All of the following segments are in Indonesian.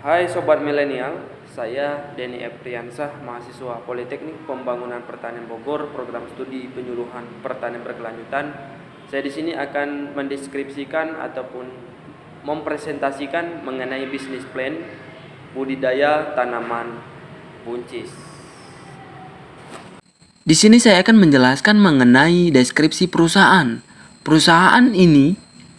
Hai Sobat Milenial, saya Denny Epriansah, mahasiswa Politeknik Pembangunan Pertanian Bogor, program studi penyuluhan pertanian berkelanjutan. Saya di sini akan mendeskripsikan ataupun mempresentasikan mengenai bisnis plan budidaya tanaman buncis. Di sini saya akan menjelaskan mengenai deskripsi perusahaan. Perusahaan ini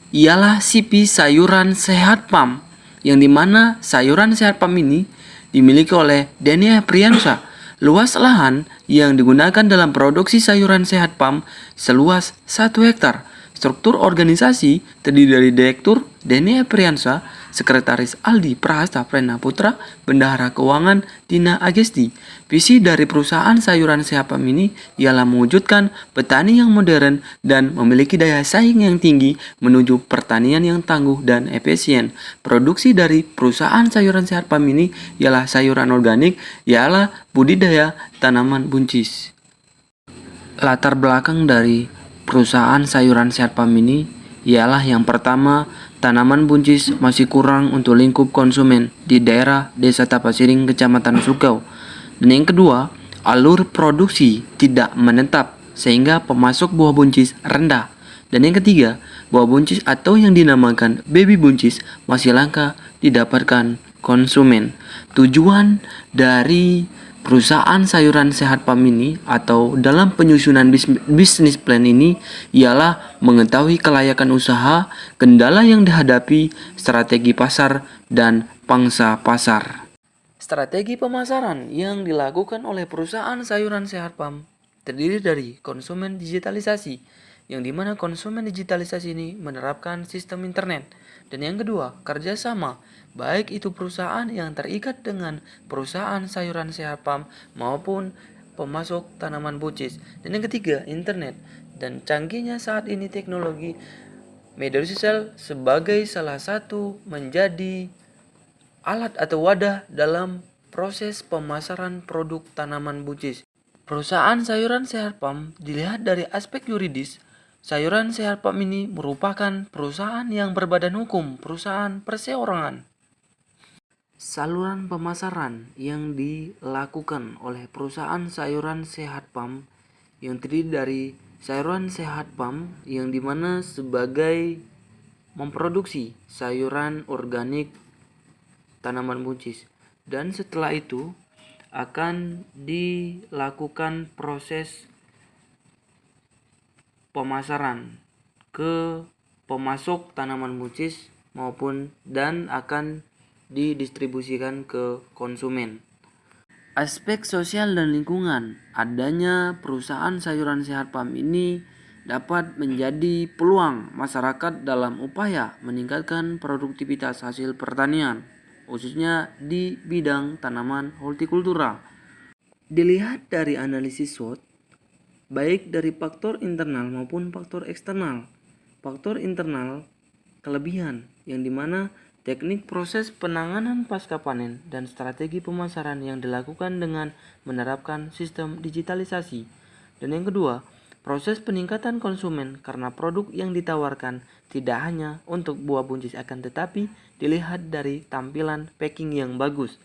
ialah CP Sayuran Sehat Farm, yang dimana sayuran sehat farm ini dimiliki oleh Denny Epriansah. Luas lahan yang digunakan dalam produksi sayuran sehat farm seluas 1 hektar. Struktur organisasi terdiri dari Direktur Denny Epriansah, Sekretaris Aldi Prahasta Prena Putra, Bendahara Keuangan Tina Agesti. Visi dari perusahaan sayuran sehat farm ini ialah mewujudkan petani yang modern dan memiliki daya saing yang tinggi menuju pertanian yang tangguh dan efisien. Produksi dari perusahaan sayuran sehat farm ini ialah sayuran organik, ialah budidaya tanaman buncis. Latar belakang dari perusahaan sayuran sehat farm ini ialah yang pertama, tanaman buncis masih kurang untuk lingkup konsumen di daerah Desa Tapasiring, Kecamatan Sukau. Dan yang kedua, alur produksi tidak menetap sehingga pemasok buah buncis rendah. Dan yang ketiga, buah buncis atau yang dinamakan baby buncis masih langka didapatkan konsumen. Tujuan dari perusahaan sayuran sehat farm ini atau dalam penyusunan bisnis plan ini ialah mengetahui kelayakan usaha, kendala yang dihadapi, strategi pasar, dan pangsa pasar. Strategi pemasaran yang dilakukan oleh perusahaan sayuran sehat farm terdiri dari konsumen digitalisasi, yang dimana konsumen digitalisasi ini menerapkan sistem internet. Dan yang kedua, kerjasama, baik itu perusahaan yang terikat dengan perusahaan sayuran sehat farm maupun pemasok tanaman buncis. Dan yang ketiga, internet. Dan canggihnya saat ini teknologi media sosial sebagai salah satu menjadi alat atau wadah dalam proses pemasaran produk tanaman buncis. Perusahaan sayuran sehat farm dilihat dari aspek yuridis. Sayuran sehat farm ini merupakan perusahaan yang berbadan hukum, perusahaan perseorangan. Saluran pemasaran yang dilakukan oleh perusahaan sayuran sehat farm yang terdiri dari sayuran sehat farm yang dimana sebagai memproduksi sayuran organik tanaman buncis, dan setelah itu akan dilakukan proses pemasaran ke pemasok tanaman buncis maupun dan akan didistribusikan ke konsumen. Aspek sosial dan lingkungan, adanya perusahaan sayuran sehat farm ini dapat menjadi peluang masyarakat dalam upaya meningkatkan produktivitas hasil pertanian, khususnya di bidang tanaman hortikultura. Dilihat dari analisis SWOT, baik dari faktor internal maupun faktor eksternal. Faktor internal, kelebihan, yang dimana teknik proses penanganan pasca panen dan strategi pemasaran yang dilakukan dengan menerapkan sistem digitalisasi. Dan yang kedua, proses peningkatan konsumen karena produk yang ditawarkan tidak hanya untuk buah buncis akan tetapi dilihat dari tampilan packing yang bagus.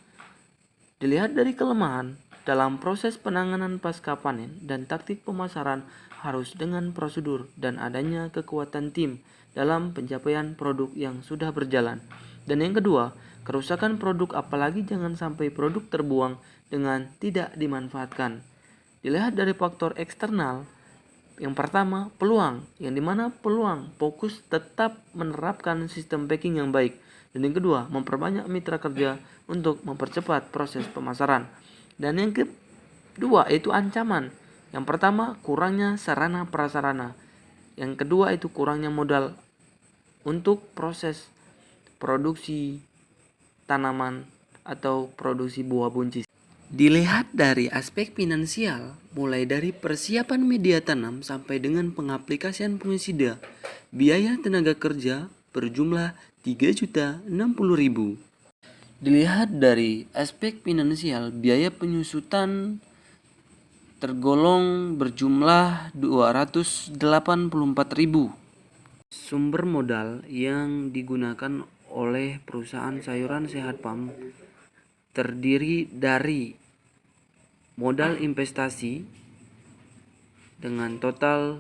Dilihat dari kelemahan dalam proses penanganan pasca panen dan taktik pemasaran harus dengan prosedur dan adanya kekuatan tim dalam pencapaian produk yang sudah berjalan. Dan yang kedua, kerusakan produk, apalagi jangan sampai produk terbuang dengan tidak dimanfaatkan. Dilihat dari faktor eksternal, yang pertama peluang, yang dimana peluang fokus tetap menerapkan sistem packing yang baik. Dan yang kedua, memperbanyak mitra kerja untuk mempercepat proses pemasaran. Dan yang kedua itu ancaman. Yang pertama kurangnya sarana prasarana. Yang kedua itu kurangnya modal untuk proses produksi tanaman atau produksi buah buncis. Dilihat dari aspek finansial, mulai dari persiapan media tanam sampai dengan pengaplikasian fungisida, biaya tenaga kerja berjumlah 3.060.000. Dilihat dari aspek finansial, biaya penyusutan tergolong berjumlah 284.000. Sumber modal yang digunakan oleh perusahaan Sayuran Sehat Farm terdiri dari modal investasi dengan total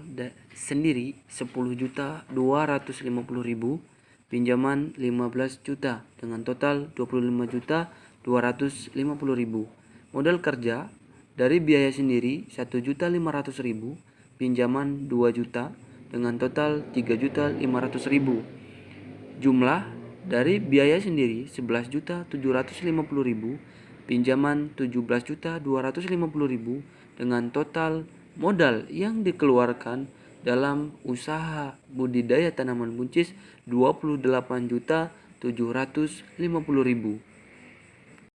sendiri 10.250.000, pinjaman 15 juta dengan total 25.250.000. Modal kerja dari biaya sendiri 1.500.000, pinjaman 2 juta dengan total 3.500.000. Jumlah dari biaya sendiri 11.750.000, pinjaman 17.250.000 dengan total modal yang dikeluarkan dalam usaha budidaya tanaman buncis 28.750.000.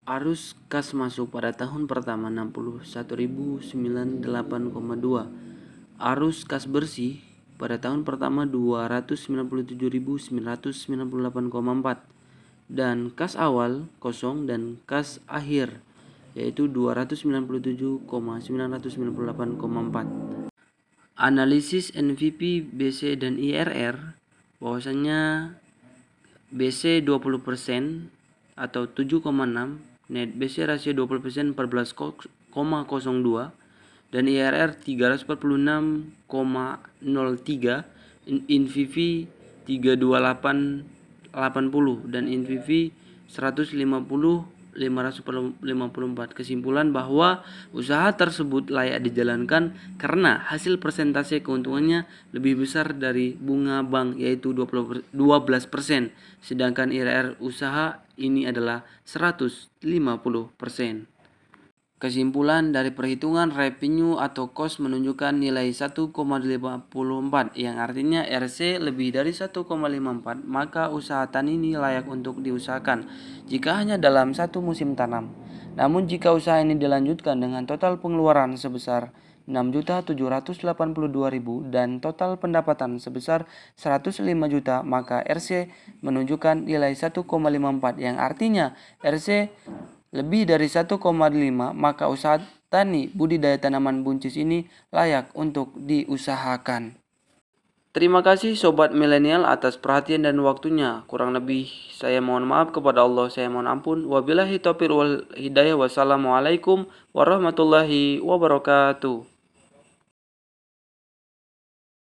Arus kas masuk pada tahun pertama 61.098,2. Arus kas bersih pada tahun pertama 297.998,4. Dan kas awal kosong dan kas akhir yaitu 297,998,4. Analisis NVP, BC dan IRR bahwasanya BC 20% atau 7,6, net BC rasio 20% 14,02 dan IRR 346,03, NVV 328,80 dan NVV 150,554. Kesimpulan bahwa usaha tersebut layak dijalankan karena hasil persentase keuntungannya lebih besar dari bunga bank yaitu 12%, sedangkan IRR usaha ini adalah 150%. Kesimpulan dari perhitungan revenue atau cost menunjukkan nilai 1,54 yang artinya RC lebih dari 1,54, maka usaha tani ini layak untuk diusahakan jika hanya dalam satu musim tanam. Namun jika usaha ini dilanjutkan dengan total pengeluaran sebesar 6.782.000 dan total pendapatan sebesar 105 juta, maka RC menunjukkan nilai 1,54 yang artinya RC lebih dari 1,5, maka usaha tani budidaya tanaman buncis ini layak untuk diusahakan. Terima kasih Sobat Milenial atas perhatian dan waktunya. Kurang lebih saya mohon maaf, kepada Allah saya mohon ampun. Wabillahi taufiq wal hidayah. Wassalamualaikum warahmatullahi wabarakatuh.